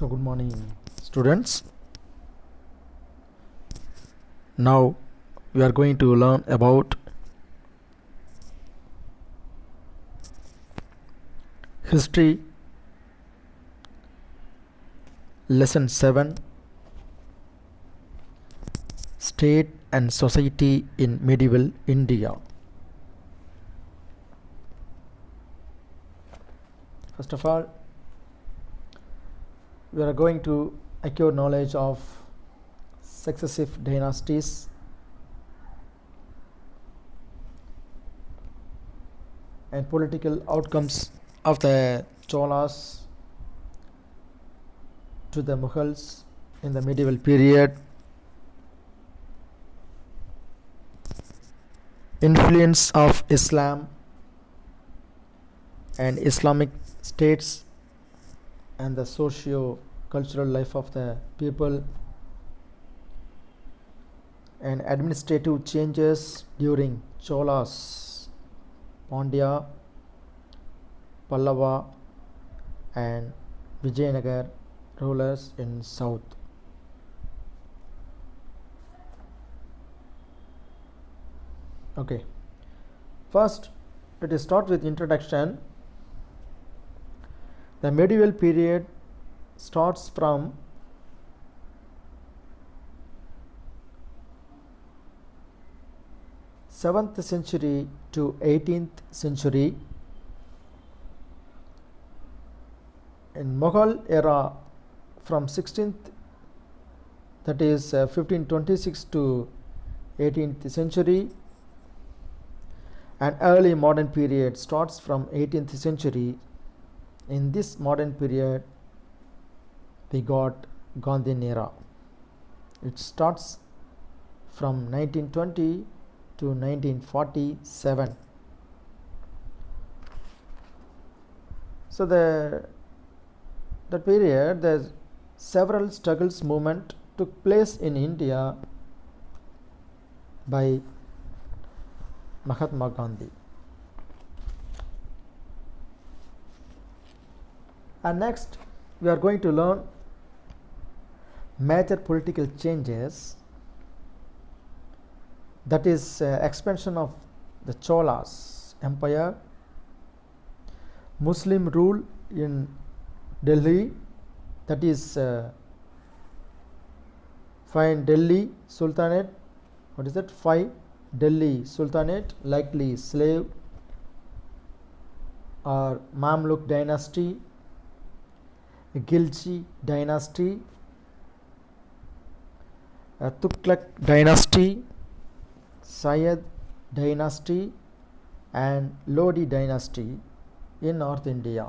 So good morning students. Now we are going to learn about history lesson 7, state and society in medieval India. First of all, we are going to acquire knowledge of successive dynasties, and political outcomes of the Cholas to the Mughals in the medieval period, influence of Islam and Islamic states, and the socio-cultural life of the people, and administrative changes during Cholas, Pandya, Pallava and Vijayanagar rulers in south. Okay, first let us start with introduction. The medieval period starts from seventh century to 18th century. In Mughal era, from 16th, that is 1526 to 18th century, and early modern period starts from 18th century. In this modern period, we got Gandhian era. It starts from 1920 to 1947. So the period, there's several struggles movement took place in India by Mahatma Gandhi. And next we are going to learn major political changes, that is expansion of the Cholas empire, Muslim rule in Delhi, that is find Delhi Sultanate. What is that? 5 Delhi Sultanate, likely slave or Mamluk dynasty, Gilji dynasty, Tughlaq dynasty, Sayed dynasty and Lodi dynasty in North India,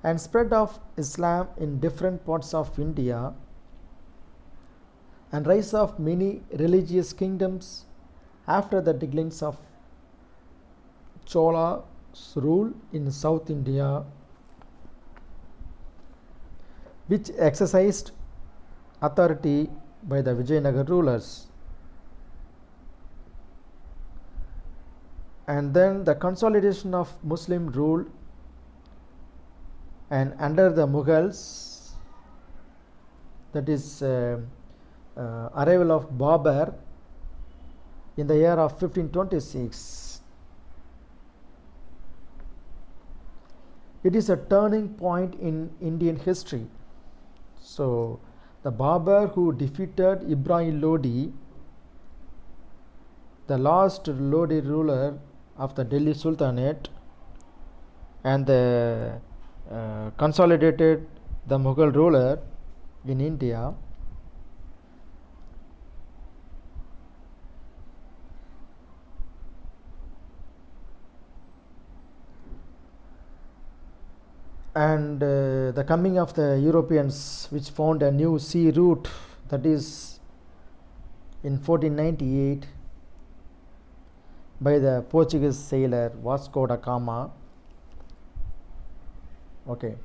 and spread of Islam in different parts of India, and rise of many religious kingdoms after the declines of Chola's rule in South India, which exercised authority by the Vijayanagar rulers. And then the consolidation of Muslim rule, and under the Mughals, that is arrival of Babur in the year of 1526. It is a turning point in Indian history. So the Babur who defeated Ibrahim Lodi, the last Lodi ruler of the Delhi Sultanate, and the consolidated the Mughal ruler in India. And the coming of the Europeans, which found a new sea route, that is in 1498 by the Portuguese sailor Vasco da Gama. Okay,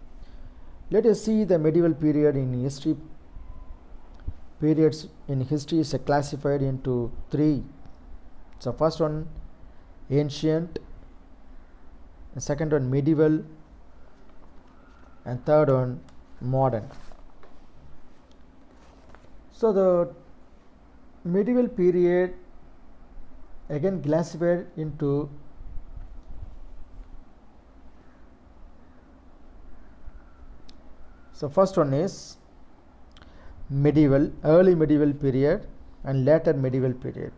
let us see the medieval period in history. Periods in history is classified into 3. So first one ancient, the second one medieval, and third one modern. So the medieval period again classified into so first one is medieval, early medieval period and later medieval period.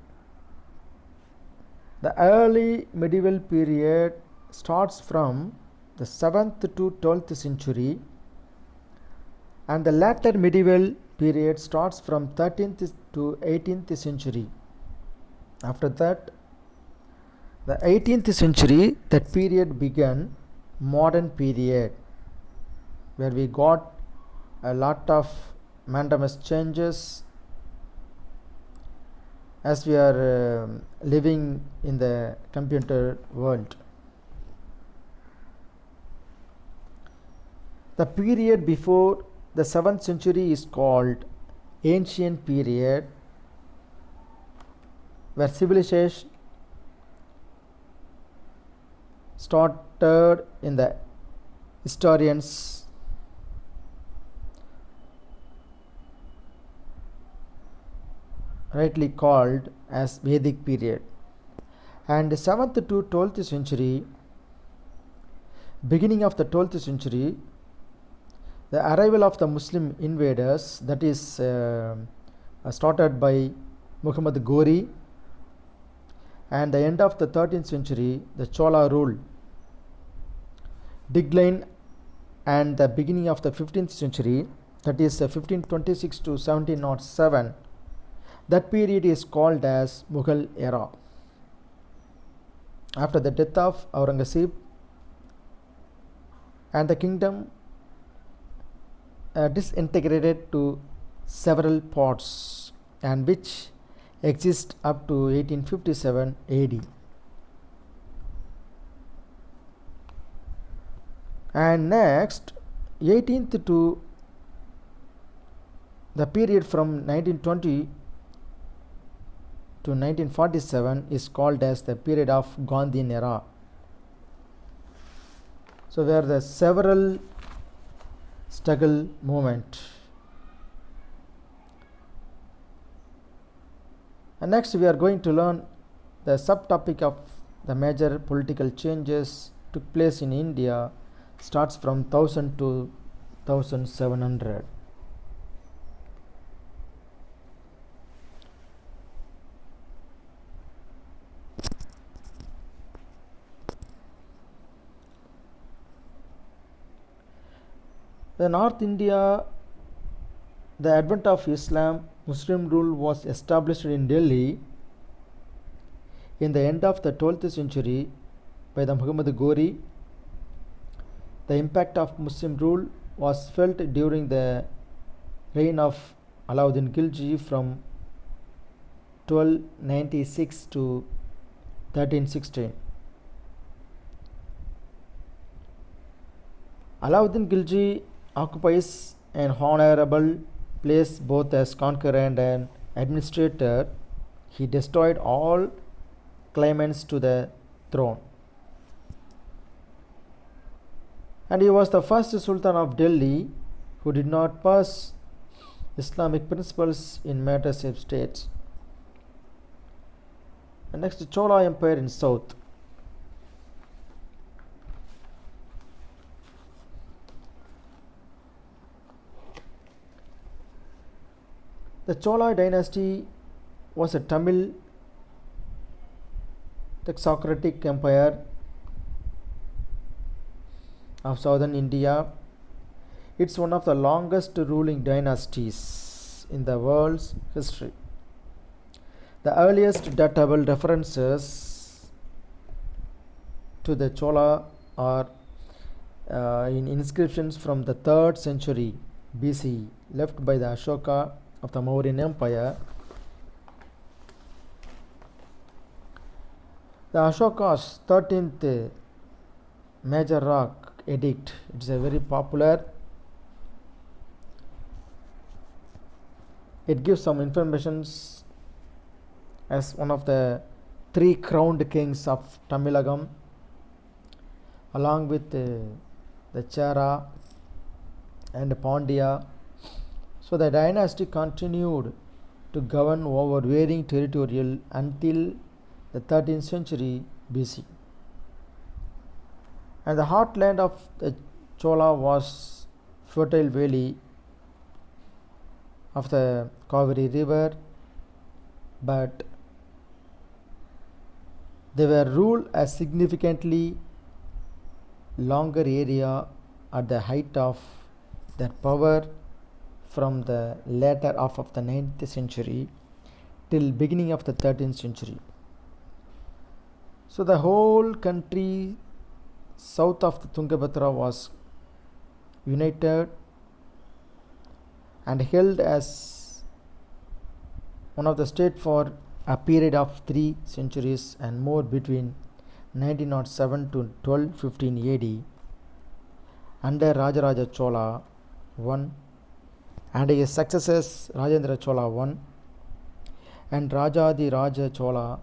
The early medieval period starts from the 7th to 12th century, and the later medieval period starts from 13th to 18th century. After that, the 18th century, that period began modern period, where we got a lot of mandamus changes as we are living in the computer world. The period before the 7th century is called ancient period, where civilization started in the historians rightly called as Vedic period. And 7th to 12th century, beginning of the 12th century, the arrival of the Muslim invaders, that is started by Muhammad Ghori, and the end of the 13th century, the Chola rule, decline, and the beginning of the 15th century, that is 1526 to 1707, that period is called as Mughal Era. After the death of Aurangzeb, and the kingdom disintegrated to several parts, and which exist up to 1857 AD. And next, 18th to the period from 1920 to 1947 is called as the period of Gandhian era. So where the several struggle movement. And next we are going to learn the subtopic of the major political changes took place in India, starts from 1000 to 1700. The North India, the advent of Islam, Muslim rule was established in Delhi in the end of the 12th century by the Muhammad Ghori. The impact of Muslim rule was felt during the reign of Alauddin Khilji from 1296 to 1316. Alauddin Khilji occupies an honorable place both as conqueror and an administrator. He destroyed all claimants to the throne, and he was the first Sultan of Delhi who did not pass Islamic principles in matters of state. And next, Chola Empire in South. The Chola dynasty was a Tamil Socratic empire of southern India. It's one of the longest ruling dynasties in the world's history. The earliest datable references to the Chola are in inscriptions from the 3rd century BC left by the Ashoka of the Mauryan Empire. The Ashoka's 13th major rock edict, it is a very popular. It gives some information as one of the 3 crowned kings of Tamilagam, along with the Chera and Pandya. So the dynasty continued to govern over varying territorial until the 13th century BC. And the heartland of the Chola was fertile valley of the Kaveri river, but they were ruled a significantly longer area at the height of their power from the latter half of the 9th century till beginning of the 13th century. So the whole country south of the Tungabhadra was united and held as one of the state for a period of 3 centuries and more between 1907 to 1215 AD under Rajaraja Chola I and his successors Rajendra Chola I and Rajadi Raja Chola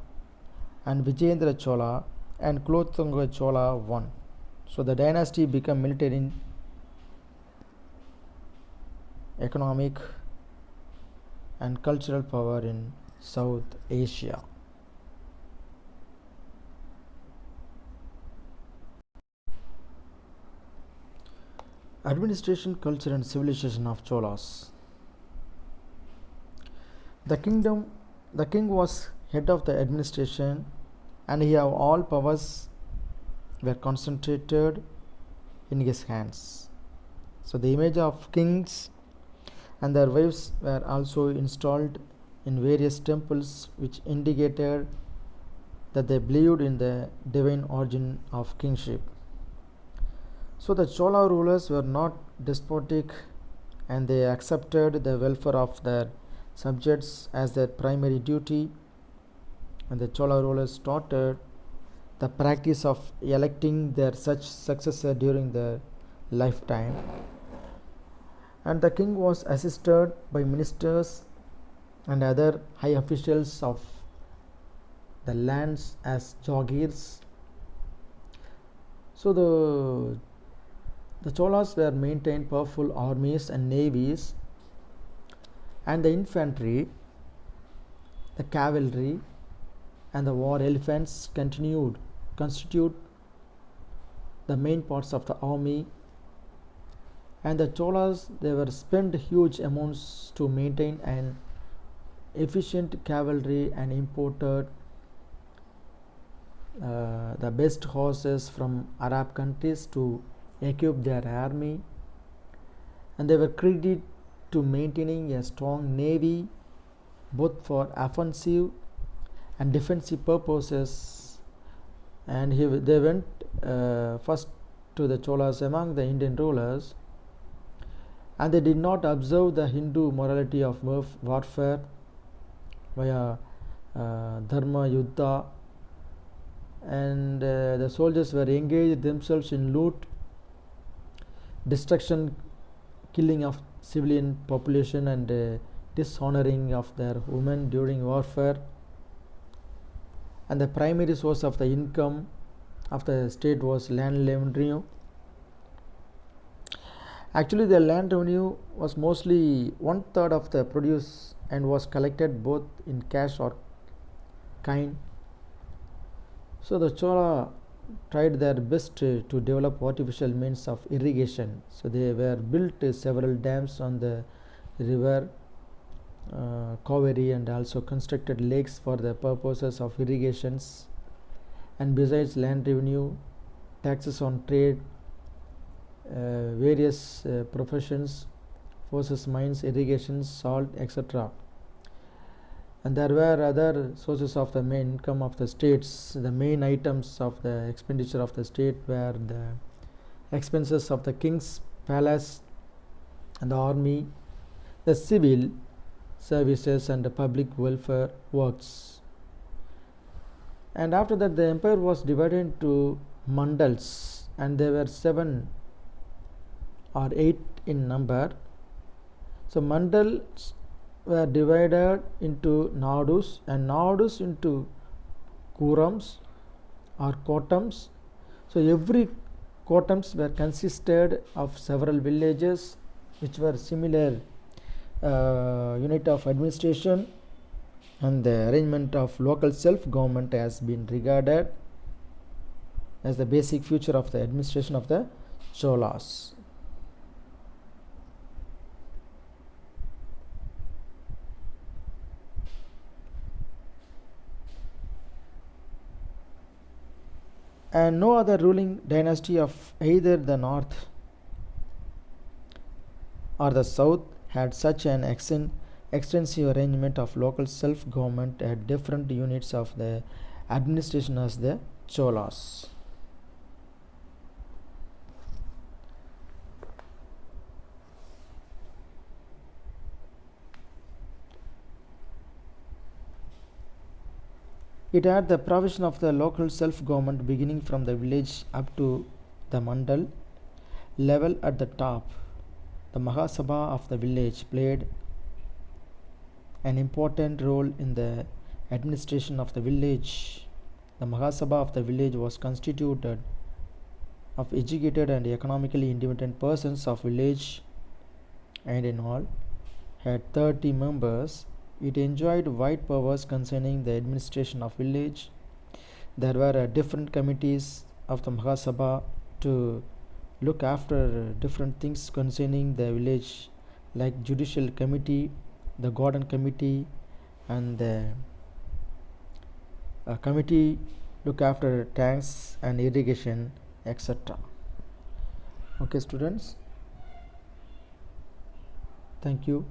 and Vijayendra Chola and Kulothunga Chola I. So the dynasty became military, economic and cultural power in South Asia. Administration, culture and civilization of Cholas. The king was head of the administration and he have all powers were concentrated in his hands. So the image of kings and their wives were also installed in various temples which indicated that they believed in the divine origin of kingship. So the Chola rulers were not despotic and they accepted the welfare of their subjects as their primary duty, and the Chola rulers started the practice of electing their such successor during their lifetime, and the king was assisted by ministers and other high officials of the lands as jagirs. So the Cholas were maintained powerful armies and navies, and the infantry, the cavalry and the war elephants constitute the main parts of the army, and the Cholas they were spent huge amounts to maintain an efficient cavalry and imported the best horses from Arab countries to equip their army, and they were credited to maintaining a strong navy both for offensive and defensive purposes. And they went first to the Cholas among the Indian rulers, and they did not observe the Hindu morality of warfare via dharma yuddha, and the soldiers were engaged themselves in loot, destruction, killing of civilian population and dishonoring of their women during warfare, and the primary source of the income of the state was land revenue. Actually, the land revenue was mostly 1/3 of the produce and was collected both in cash or kind. So the Chola tried their best to develop artificial means of irrigation. So they were built several dams on the river Kaveri and also constructed lakes for the purposes of irrigations, and besides land revenue, taxes on trade, various professions, forces, mines, irrigations, salt, etc. And there were other sources of the main income of the states. The main items of the expenditure of the state were the expenses of the king's palace and the army, the civil services and the public welfare works. And after that, the empire was divided into mandals, and there were 7 or 8 in number. So mandals were divided into nadus, and nadus into kurams or kotams. So every kotams were consisted of several villages which were similar unit of administration, and the arrangement of local self-government has been regarded as the basic feature of the administration of the Cholas. And no other ruling dynasty of either the north or the south had such an extensive arrangement of local self-government at different units of the administration as the Cholas. It had the provision of the local self-government beginning from the village up to the mandal level at the top. The Mahasabha of the village played an important role in the administration of the village. The Mahasabha of the village was constituted of educated and economically independent persons of village, and in all had 30 members. It enjoyed wide powers concerning the administration of village. There were different committees of the Mahasabha to look after different things concerning the village, like judicial committee, the garden committee, and the committee look after tanks and irrigation, etc. Okay, students, thank you.